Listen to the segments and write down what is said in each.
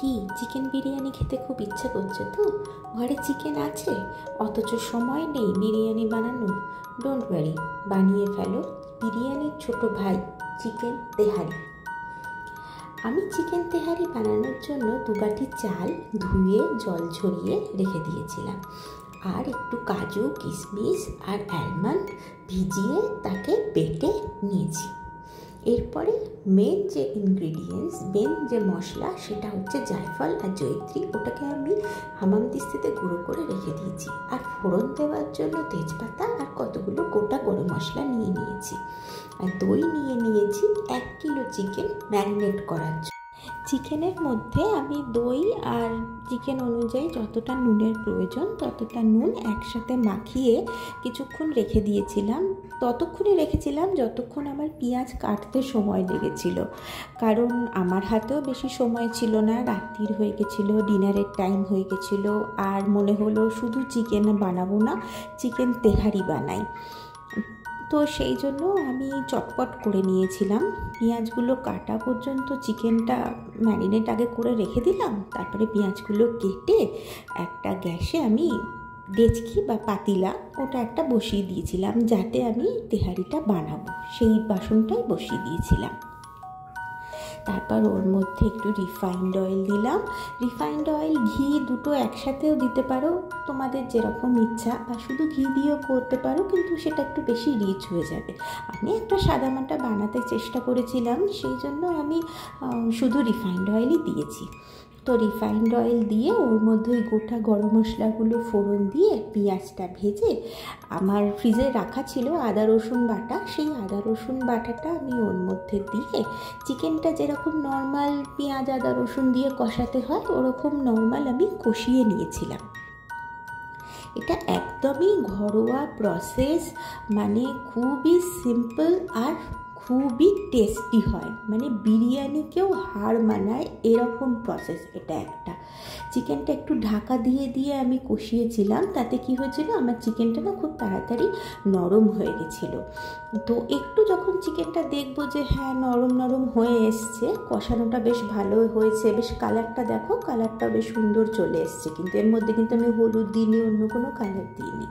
কি চিকেন বিরিয়ানি খেতে খুব ইচ্ছে করছে তো? ঘরে চিকেন আছে, অথচ সময় নেই বিরিয়ানি বানানোর। ডোন্ট ওয়ারি, বানিয়ে ফেলো বিরিয়ানির ছোট ভাই, চিকেন তেহারি। আমি চিকেন তেহারি বানানোর জন্য 2 বাটি চাল ধুয়ে জল ঝরিয়ে রেখে দিয়েছিলাম, আর একটু কাজু, কিশমিশ আর আলমন্ড ভিজিয়ে তাকে বেটে নিয়েছি। এরপরে মেন যে ইনগ্রিডিয়েন্টস, মেন যে মশলা, সেটা হচ্ছে জায়ফল আর জয়িত্রী। ওটাকে আমি হামামদিস্তাতে গুঁড়ো করে রেখে দিয়েছি। আর ফোড়ন দেওয়ার জন্য তেজপাতা আর কতগুলো গোটা গরম মশলা নিয়ে নিয়েছি। আর দই নিয়ে নিয়েছি 1 কিলো চিকেন ম্যারিনেট করার জন্য। চিকেনের মধ্যে আমি দই আর চিকেন অনুযায়ী যতটা নুনের প্রয়োজন ততটা নুন একসাথে মাখিয়ে কিছুক্ষণ রেখে দিয়েছিলাম। ততক্ষণই রেখেছিলাম যতক্ষণ আমার পেঁয়াজ কাটতে সময় লেগেছিল, কারণ আমার হাতেও বেশি সময় ছিল না। রাত্রির হয়ে গেছিলো, ডিনারের টাইম হয়ে গেছিলো, আর মনে হলো শুধু চিকেন বানাবো না, চিকেন তেহারি বানাই। তো সেই জন্য আমি চটপট করে নিয়েছিলাম। পেঁয়াজগুলো কাটা পর্যন্ত চিকেনটা ম্যারিনেট আগে করে রেখে দিলাম। তারপরে পেঁয়াজগুলো কেটে একটা গ্যাসে আমি ডেচকি বা পাতিলা ওটা একটা বসিয়ে দিয়েছিলাম, যাতে আমি তেহারিটা বানাবো সেই বাসনটাই বসিয়ে দিয়েছিলাম। তারপর ওর মধ্যে একটু রিফাইন্ড অয়েল দিলাম। রিফাইন্ড অয়েল, ঘি দুটো একসাথেও দিতে পারো, তোমাদের যেরকম ইচ্ছা, বা শুধু ঘি দিয়েও করতে পারো, কিন্তু সেটা একটু বেশি রিচ হয়ে যাবে। আমি একটা সাদামাটা বানাতে চেষ্টা করেছিলাম, সেই জন্য আমি শুধু রিফাইন্ড অয়েলই দিয়েছি। তো রিফাইন্ড অয়েল দিয়ে ওর মধ্যে ওই গোটা গরম মশলাগুলো ফোড়ন দিয়ে পেঁয়াজটা ভেজে, আমার ফ্রিজে রাখা ছিল আদা রসুন বাটা, সেই আদা রসুন বাটাটা আমি ওর মধ্যে দিয়ে চিকেনটা যেরকম নর্মাল পেঁয়াজ আদা রসুন দিয়ে কষাতে হয় ওরকম নর্মাল আমি কষিয়ে নিয়েছিলাম। এটা একদমই ঘরোয়া প্রসেস, মানে খুবই সিম্পল আর খুবই টেস্টি হয়, মানে বিরিয়ানিকেও হার মানায় এরকম প্রসেস এটা একটা। চিকেনটা একটু ঢাকা দিয়ে দিয়ে আমি কষিয়েছিলাম, তাতে কি হয়েছিল, আমার চিকেনটা না খুব তাড়াতাড়ি নরম হয়ে গেছিলো। তো একটু যখন চিকেনটা দেখবো যে হ্যাঁ নরম নরম হয়ে এসছে, কষানোটা বেশ ভালো হয়েছে, বেশ কালারটা দেখো, কালারটা বেশ সুন্দর চলে এসছে, কিন্তু এর মধ্যে কিন্তু আমি হলুদ দিইনি, অন্য কোনো কালার দিইনি।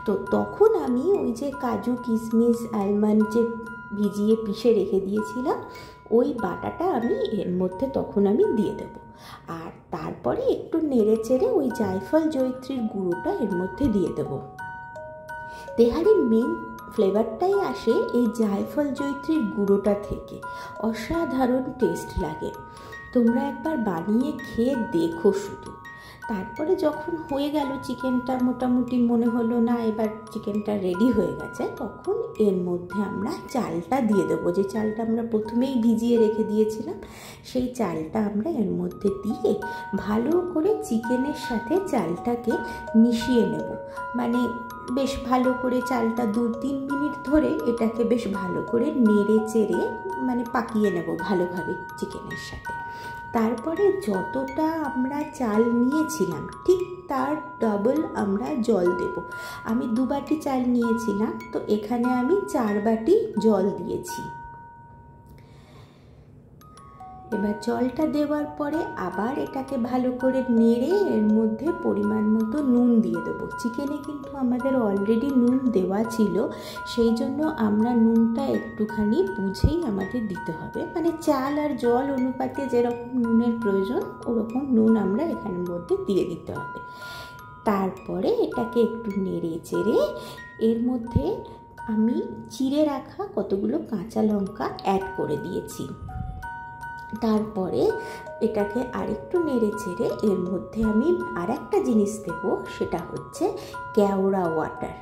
তো তখন আমি ওই যে কাজু কিশমিশ আলমন্ড যে ভিজিয়ে পিষে রেখে দিয়েছিলাম, ওই বাটাটা আমি এর মধ্যে তখন আমি দিয়ে দেব। আর তারপরে একটু নেড়ে চেড়ে ওই জায়ফল জয়িত্রীর গুঁড়োটা এর মধ্যে দিয়ে দেব। তেহারির মেন ফ্লেভারটাই আসে এই জায়ফল জয়িত্রীর গুঁড়োটা থেকে, অসাধারণ টেস্ট লাগে। তোমরা একবার বানিয়ে খেয়ে দেখো শুধু। তারপরে যখন হয়ে গেল চিকেনটা, মোটামুটি মনে হলো না এবার চিকেনটা রেডি হয়ে গেছে, তখন এর মধ্যে আমরা চালটা দিয়ে দেবো। যে চালটা আমরা প্রথমেই ভিজিয়ে রেখে দিয়েছিলাম, সেই চালটা আমরা এর মধ্যে দিয়ে ভালো করে চিকেনের সাথে চালটাকে মিশিয়ে নেব। মানে বেশ ভালো করে চালটা 2-3 মিনিট ধরে এটাকে বেশ ভালো করে নেড়ে চেড়ে মানে পাকিয়ে নেব ভালোভাবে চিকেনের সাথে। তারপরে যতটা আমরা চাল নিয়েছিলাম ঠিক তার ডাবল আমরা জল দেব। আমি 2 বাটি চাল নিয়েছিলাম, তো এখানে আমি 4 বাটি জল দিয়েছি। এবার জলটা দেওয়ার পরে আবার এটাকে ভালো করে নেড়ে এর মধ্যে পরিমাণ মতো নুন দিয়ে দেবো। চিকেনে কিন্তু আমাদের অলরেডি নুন দেওয়া ছিল, সেই জন্য আমরা নুনটা একটুখানি বুঝেই আমাদের দিতে হবে, মানে চাল আর জল অনুপাতে যেরকম নুনের প্রয়োজন ওরকম নুন আমরা এখানের মধ্যে দিয়ে দিতে হবে। তারপরে এটাকে একটু নেড়ে চেড়ে এর মধ্যে আমি চিড়ে রাখা কতগুলো কাঁচা লঙ্কা অ্যাড করে দিয়েছি। তারপরে এটাকে আরেকটু নেড়ে চেড়ে এর মধ্যে আমি আর একটা জিনিস দেব, সেটা হচ্ছে কেওড়া ওয়াটার।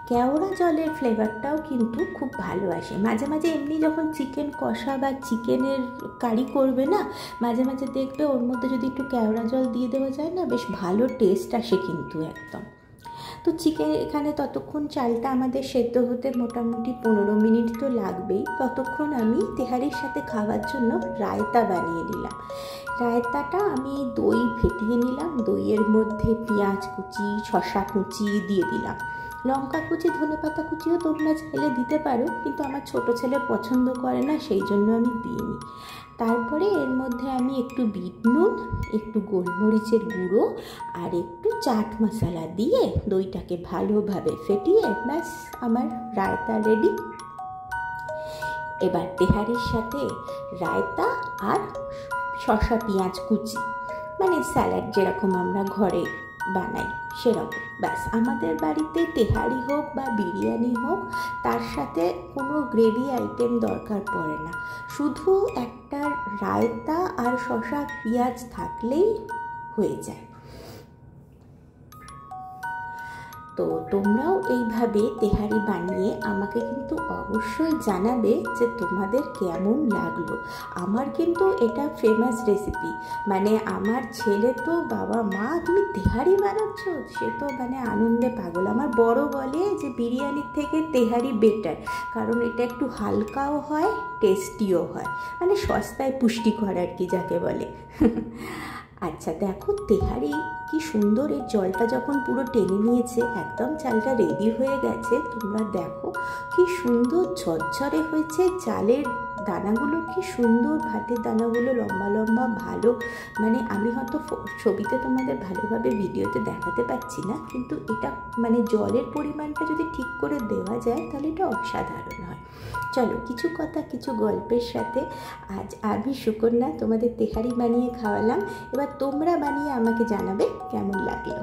কেওড়া জলের ফ্লেভারটাও কিন্তু খুব ভালো আসে। মাঝে মাঝে এমনি যখন চিকেন কষা বা চিকেনের কারি করবে না, মাঝে মাঝে দেখবে ওর মধ্যে যদি একটু কেওড়া জল দিয়ে দেওয়া যায় না, বেশ ভালো টেস্ট আসে কিন্তু একদম। তো চিকেন এখানে ততক্ষণ চালটা আমাদের সেদ্ধ হতে মোটামুটি 15 মিনিট তো লাগবেই। ততক্ষণ আমি তেহারির সাথে খাওয়ার জন্য রায়তা বানিয়ে নিলাম। রায়তাটা আমি দই ফেটিয়ে নিলাম, দইয়ের মধ্যে পেঁয়াজ কুচি, শসা কুচি দিয়ে দিলাম। লঙ্কা কুচি, ধনেপাতা কুচিও তোমরা চাইলে দিতে পারো, কিন্তু আমার ছোট ছেলে পছন্দ করে না, সেই জন্য আমি দিইনি। তারপরে এর মধ্যে আমি একটু বিট নুন, একটু গোলমরিচের গুঁড়ো আর একটু চাট মশলা দিয়ে দইটাকে ভালোভাবে ফেটিয়ে ব্যাস আমার রায়তা রেডি। এবার তেহারির সাথে রায়তা আর শসা পেঁয়াজ কুচি, মানে স্যালাড যেরকম আমরা ঘরে বানাই সেরকম। ব্যাস, আমাদের বাড়িতে তেহারি হোক বা বিরিয়ানি হোক, তার সাথে কোনো গ্রেভি আইটেম দরকার পড়ে না, শুধু একটা রায়তা আর শসা পেঁয়াজ থাকলেই হয়ে যায়। তো তোমরাও এইভাবে তেহারি বানিয়ে আমাকে কিন্তু অবশ্যই জানাবে যে তোমাদের কেমন লাগলো। আমার কিন্তু এটা ফেমাস রেসিপি, মানে আমার ছেলে তো বাবা মা তুমি তেহারি বানাচ্ছ, সে তো মানে আনন্দে পাগল। আমার বড় বলে যে বিরিয়ানির থেকে তেহারি বেটার, কারণ এটা একটু হালকাও হয়, টেস্টিও হয়, মানে সস্তায় পুষ্টিকর আর কি যাকে বলে। আচ্ছা দেখো তেহারি কি সুন্দর, এই জলটা যখন পুরো টেনে নিয়েছে, একদম চালটা রেডি হয়ে গেছে, তোমরা দেখো কি সুন্দর ঝরঝরে হয়েছে। চালের দানাগুলো কি সুন্দর, ভাতের দানাগুলো লম্বা লম্বা, ভালো, মানে আমি হয়তো ছবিতে তোমাদের ভালোভাবে ভিডিওতে দেখাতে পাচ্ছি না, কিন্তু এটা মানে জলের পরিমাণটা যদি ঠিক করে দেওয়া যায় তাহলে এটা অসাধারণ হয়। চলো কিছু কথা কিছু গল্পের সাথে আজ আমি সুকন্যা তোমাদের তেহারি বানিয়ে খাওয়ালাম। এবার তোমরা বানিয়ে আমাকে জানাবে কেমন লাগলো।